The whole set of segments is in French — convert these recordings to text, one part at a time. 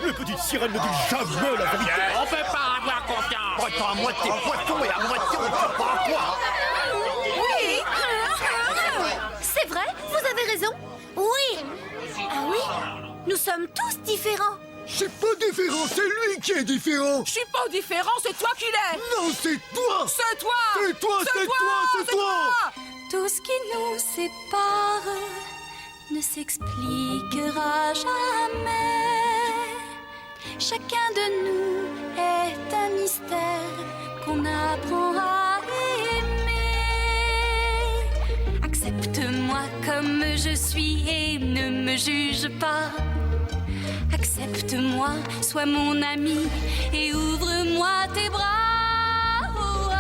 Les petites sirènes ne disent jamais la vérité. On peut pas avoir confiance. Attends, à moitié poisson et à moitié on ne sait pas à quoi. Oui. C'est vrai, vous avez raison. Oui. Ah oui, nous sommes tous différents. C'est pas différent, c'est lui qui est différent. Je suis pas différent, c'est toi qui l'es. Non, c'est toi. C'est toi. C'est toi, c'est toi, c'est toi. Tout ce qui nous sépare ne s'expliquera jamais. Chacun de nous est un mystère qu'on apprend à aimer. Accepte-moi comme je suis et ne me juge pas. Accepte-moi, sois mon ami et ouvre-moi tes bras. Oh,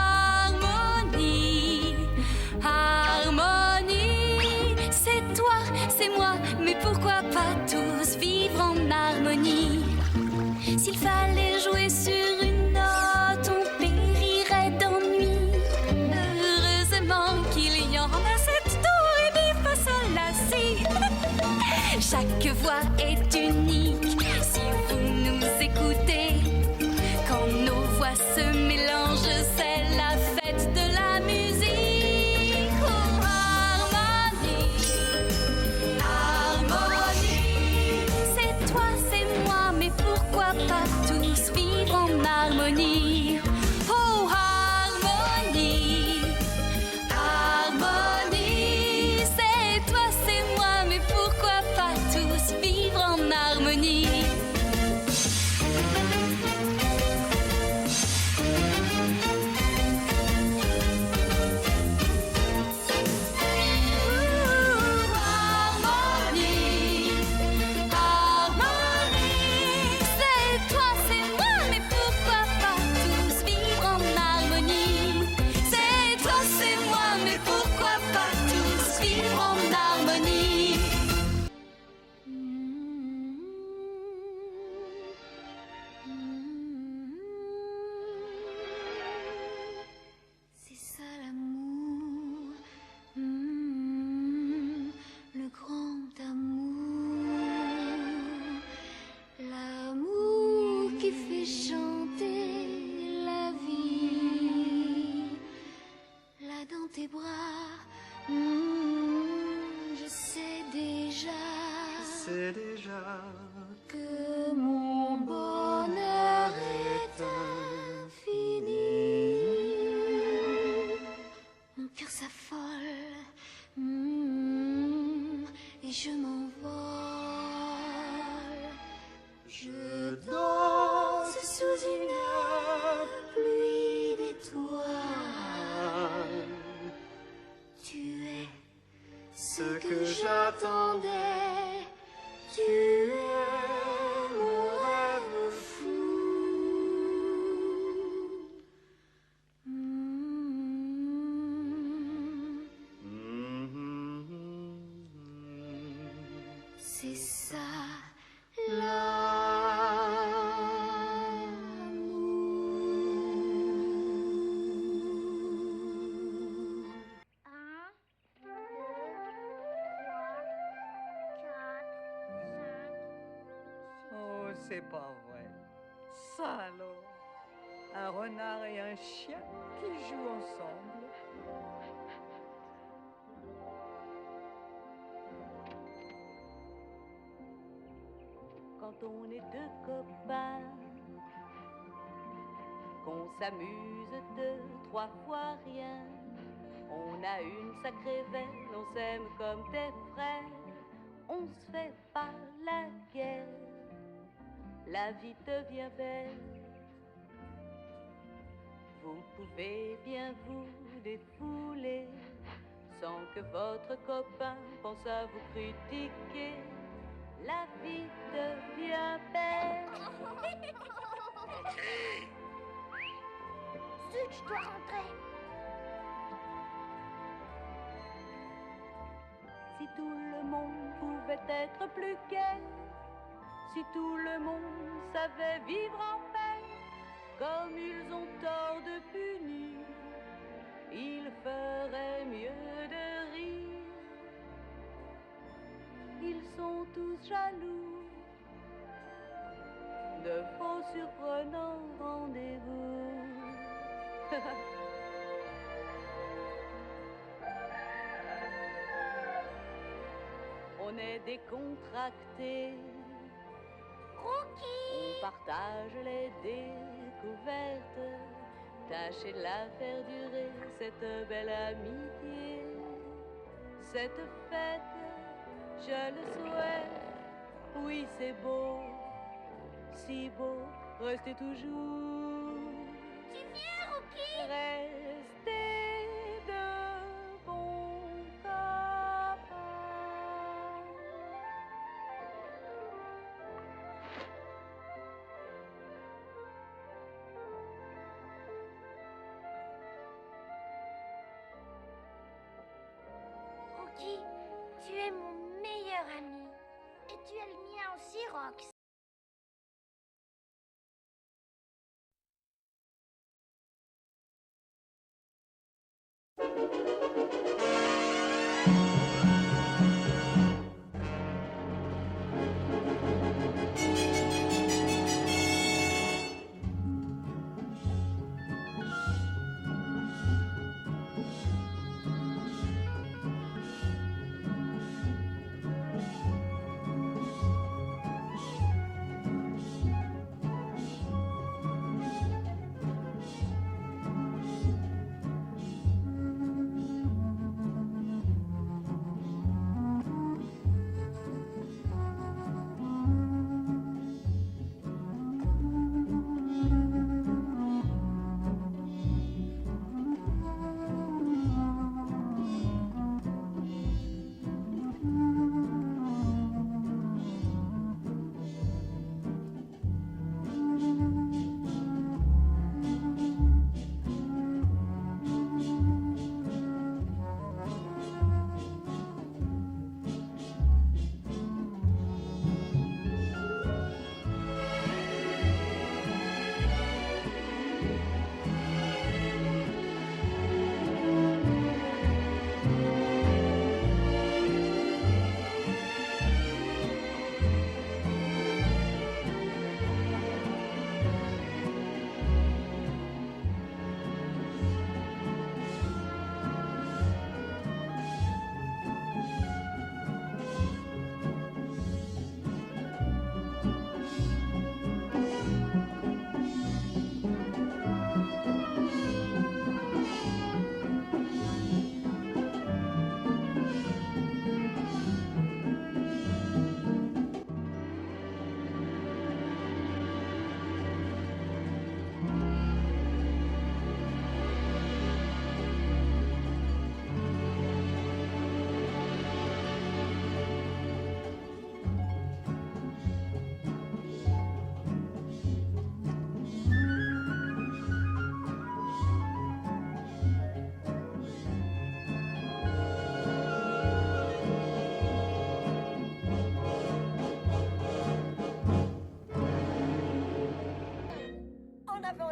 harmonie, harmonie. C'est toi, c'est moi, mais pourquoi pas tous vivre en harmonie? S'il fallait jouer sur une note, on périrait d'ennui. Heureusement qu'il y en a cette tour et mi fa sol la si. Chaque voix est unique si vous nous écoutez. Quand nos voix se mélangent, c'est la fête de la musique. Oh, harmonie, harmonie. C'est toi, c'est moi, mais pourquoi pas tous vivre en harmonie? Oh, harmonie, harmonie. C'est toi, c'est moi, mais pourquoi pas tous vivre en harmonie? Harmonie, harmonie. C'est toi, c'est moi, mais pourquoi pas tous vivre en harmonie? C'est toi, c'est moi, mais pourquoi pas tous vivre en harmonie? C'est ça l'amour, le grand amour, l'amour qui fait chanter la vie. Là dans tes bras, je sais déjà que mon bonheur est infini. Mon cœur s'affole et je m'envole. Je danse sous une pluie d'étoiles. Tu es ce que j'attendais. Tu es mon rêve fou. C'est ça l'amour. Oh, c'est pas vrai. Ça alors. Un renard et un chien qui jouent ensemble. Quand on est deux copains, qu'on s'amuse deux, trois fois rien, on a une sacrée veine, on s'aime comme des frères, on se fait pas la guerre, la vie devient belle. Vous pouvez bien vous défouler sans que votre copain pense à vous critiquer. La vie devient belle. Zut, je dois rentrer. Si tout le monde pouvait être plus gai, si tout le monde savait vivre en paix, comme ils ont tort de punir, ils feraient mieux de rire. Ils sont tous jaloux de faux surprenants rendez-vous. On est décontractés. On partage les découvertes. Tâchez de la faire durer, cette belle amitié. Cette fête, je le souhaite. Oui, c'est beau, si beau, restez toujours. Tu viens, Rocky? Restez de bons copains. Rocky, tu es mon meilleur ami. Et tu es le mien aussi, Rox.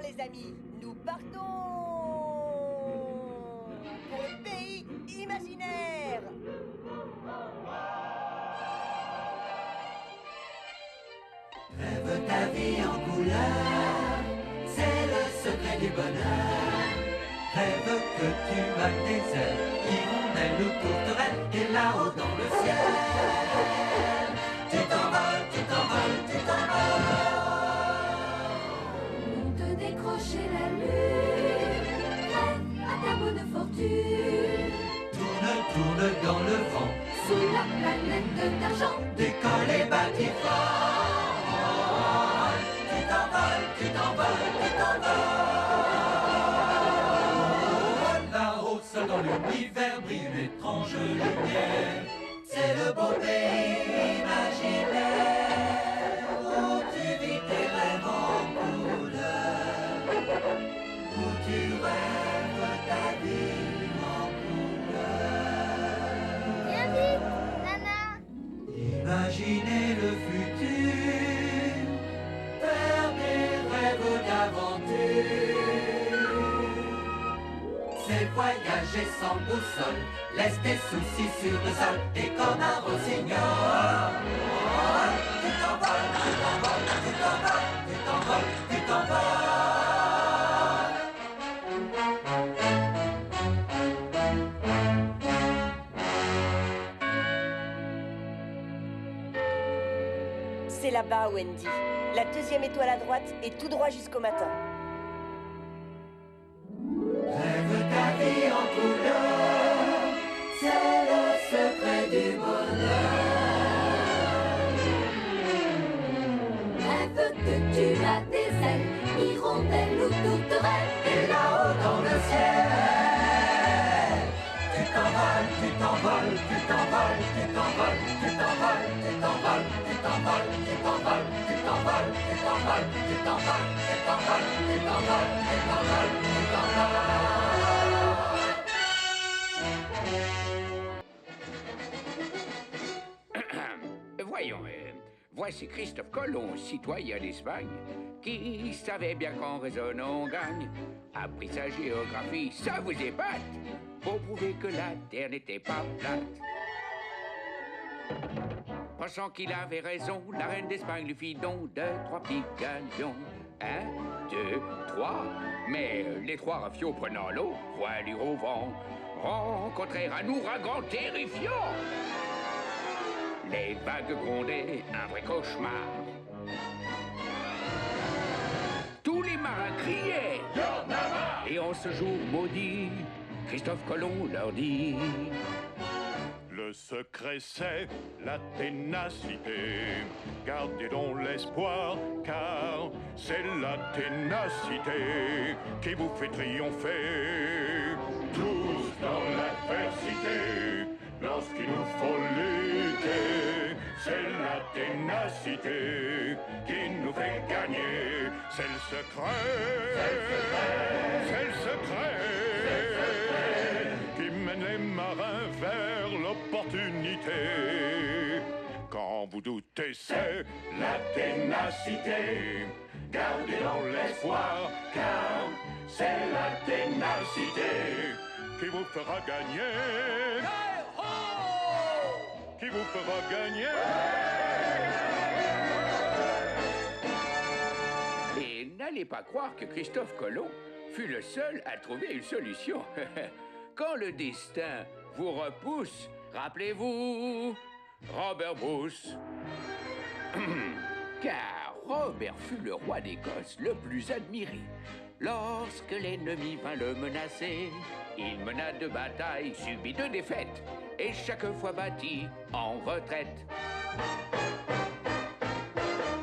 Les amis, nous partons pour le pays imaginaire. Rêve ta vie en couleur, c'est le secret du bonheur. Rêve que tu as des ailes, hirondelles ou tourterelles, et là-haut dans le ciel, tu t'envoles, tu t'envoles, tu t'envoles. Décrocher la lune, rêve à ta bonne fortune. Tourne, tourne dans le vent, sous la planète d'argent. Décolle et bâtis fort. Tu t'envoles, tu t'envoles, tu t'envoles. Là-haut, seul dans l'univers, brille une étrange lumière. C'est le beau pays imaginaire où tu vis tes rêves en couleur, où tu rêves ta vie en couleur. Viens vite, Nana. Imaginez le futur, faire des rêves d'aventure. C'est voyager sans boussole, laisse tes soucis sur le sol, et comme un rossignol, tu t'envoles, tu t'envoles, tu t'envoles. C'est là-bas, Wendy. La deuxième étoile à droite et tout droit jusqu'au matin. Rêve ta vie en couleur, c'est le secret du bonheur. Rêve que tu as des ailes, hirondelle ou tourterelle. Et là-haut dans le ciel, tu t'envoles, tu t'envoles, tu t'envoles, tu t'envoles, tu t'envoles, tu t'envoles, tu t'envoles, tu t'envoles, tu t'envoles, tu t'envoles, tu t'envoles, tu t'envoles, tu t'envoles, tu t'envoles, tu t'envoles. Voyons, voici Christophe Colomb, citoyen d'Espagne, qui savait bien qu'en raisonnant on gagne. Appris sa géographie, ça vous épate, pour prouver que la Terre n'était pas plate. Pensant qu'il avait raison, la reine d'Espagne lui fit don de 3 petits galions. 1, 2, 3, mais les 3 rafiots prenant l'eau, voilure au vent, rencontrèrent un ouragan terrifiant. Les vagues grondaient, un vrai cauchemar. Tous les marins criaient, et en ce jour maudit, Christophe Colomb leur dit: Le secret c'est la ténacité. Gardez donc l'espoir, car c'est la ténacité qui vous fait triompher. Tous dans l'adversité, lorsqu'il nous faut lutter, c'est la ténacité qui nous fait gagner. C'est le secret, c'est le secret, qui mène les marins vers l'opportunité. Quand vous doutez, c'est la ténacité. Gardez donc l'espoir, car c'est la ténacité qui vous fera gagner. Qui vous fera gagner. Et n'allez pas croire que Christophe Colomb fut le seul à trouver une solution. Quand le destin vous repousse, rappelez-vous Robert Bruce. Car Robert fut le roi d'Écosse le plus admiré. Lorsque l'ennemi vint le menacer, il mena 2 batailles, subit 2 défaites, et chaque fois battu en retraite.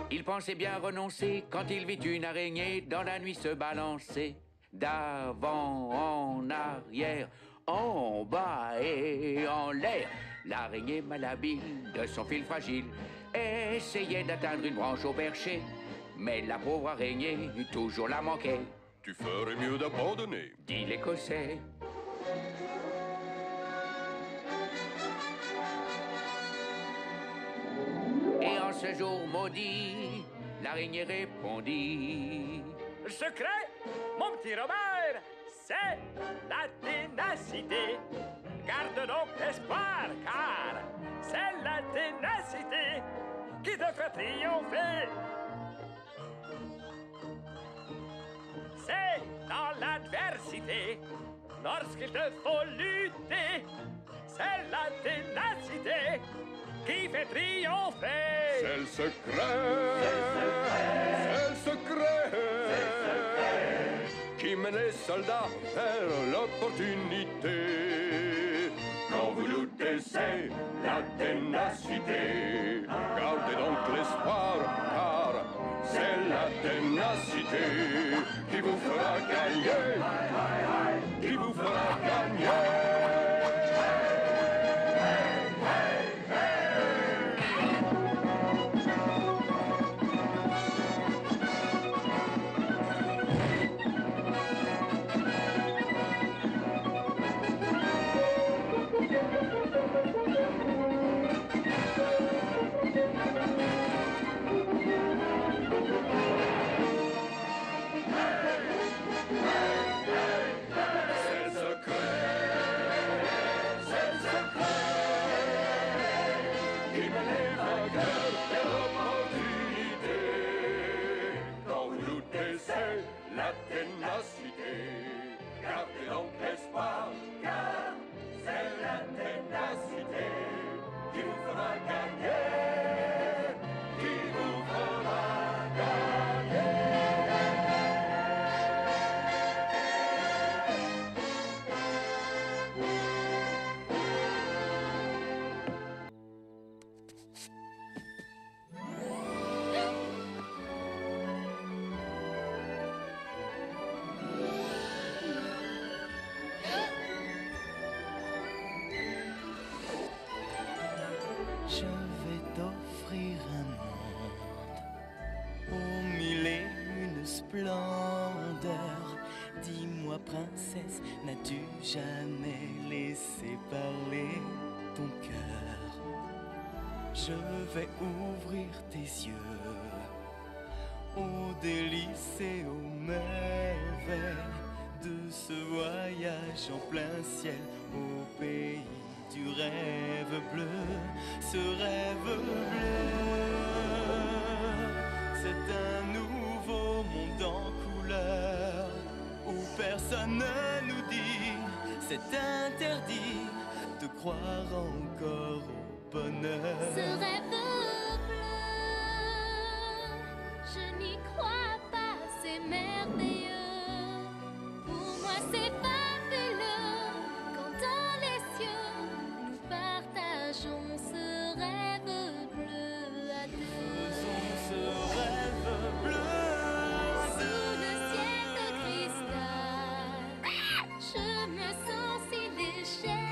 Il pensait bien renoncer quand il vit une araignée dans la nuit se balancer. D'avant en arrière, en bas et en l'air, l'araignée malhabile de son fil fragile essayait d'atteindre une branche au perché. Mais la pauvre araignée toujours la manquait. Tu ferais mieux d'abandonner, dit l'Écossais. Et en ce jour maudit, l'araignée répondit: Le secret, mon petit Robert, c'est la ténacité. Garde donc l'espoir, car c'est la ténacité qui te fait triompher. C'est dans l'adversité, lorsqu'il te faut lutter, c'est la ténacité qui fait triompher. c'est le secret, c'est le secret, qui mène les soldats vers l'opportunité. Quand vous doutez, c'est la ténacité. Gardez donc l'espoir, car c'est la ténacité qui vous fera gagner, qui vous fera gagner. Quand vous doutez, c'est princesse, n'as-tu jamais laissé parler ton cœur? Je vais ouvrir tes yeux aux délices et aux merveilles de ce voyage en plein ciel au pays du rêve bleu, ce rêve bleu. C'est un nouveau monde en couleur où personne ne nous dit c'est interdit de croire encore au bonheur. Ce rêve bleu, je n'y crois pas, c'est merveilleux. Pour moi c'est fabuleux quand dans les cieux nous partageons ce rêve bleu à deux. Faisons ce rêve bleu Sous le ciel de cristal, je me sens si légère.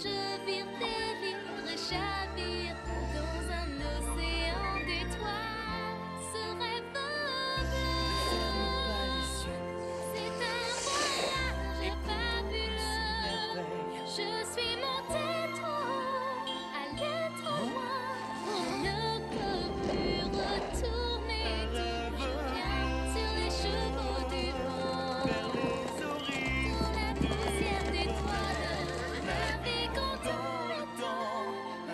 Je vire, délire et chavire dans un océan d'étoiles. Ce rêve bleu, c'est un voyage fabuleux. Je suis montée trop haut, allée trop loin. On ne peut plus retourner. Tout revient sur les chevaux du vent. vers les Dans horizons la poussière d'étoiles, naviguons dans le temps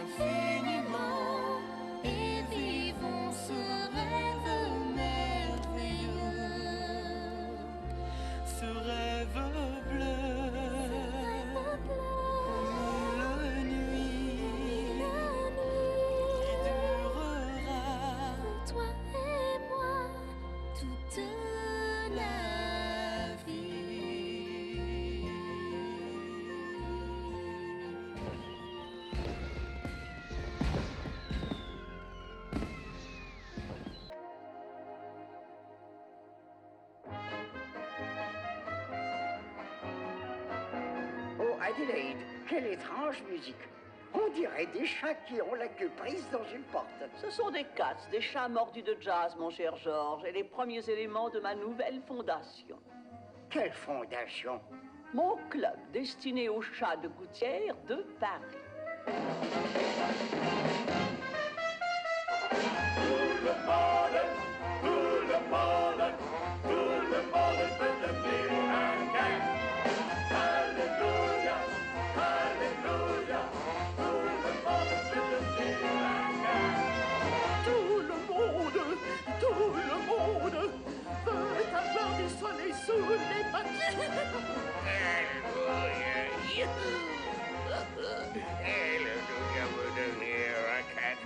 infiniment et vivons ce rêve merveilleux. ce rêve bleu. Mille nuits qui durera. Toi et moi, toute la vie. Oh, Adélaïde, quelle étrange musique. On dirait des chats qui ont la queue prise dans une porte. Ce sont des cats, des chats mordus de jazz, mon cher Georges, et les premiers éléments de ma nouvelle fondation. Quelle fondation? Mon club destiné aux chats de gouttière de Paris. Tout le monde veut avoir du soleil sous les pattes. Alléluia, vous devenir un cat.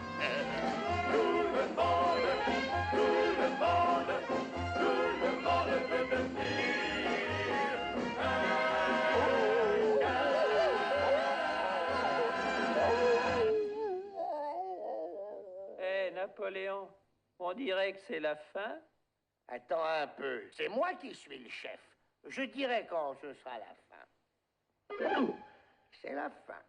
Eh, Napoléon, on dirait que c'est la fin. Attends un peu, c'est moi qui suis le chef. Je dirai quand ce sera la fin. C'est la fin.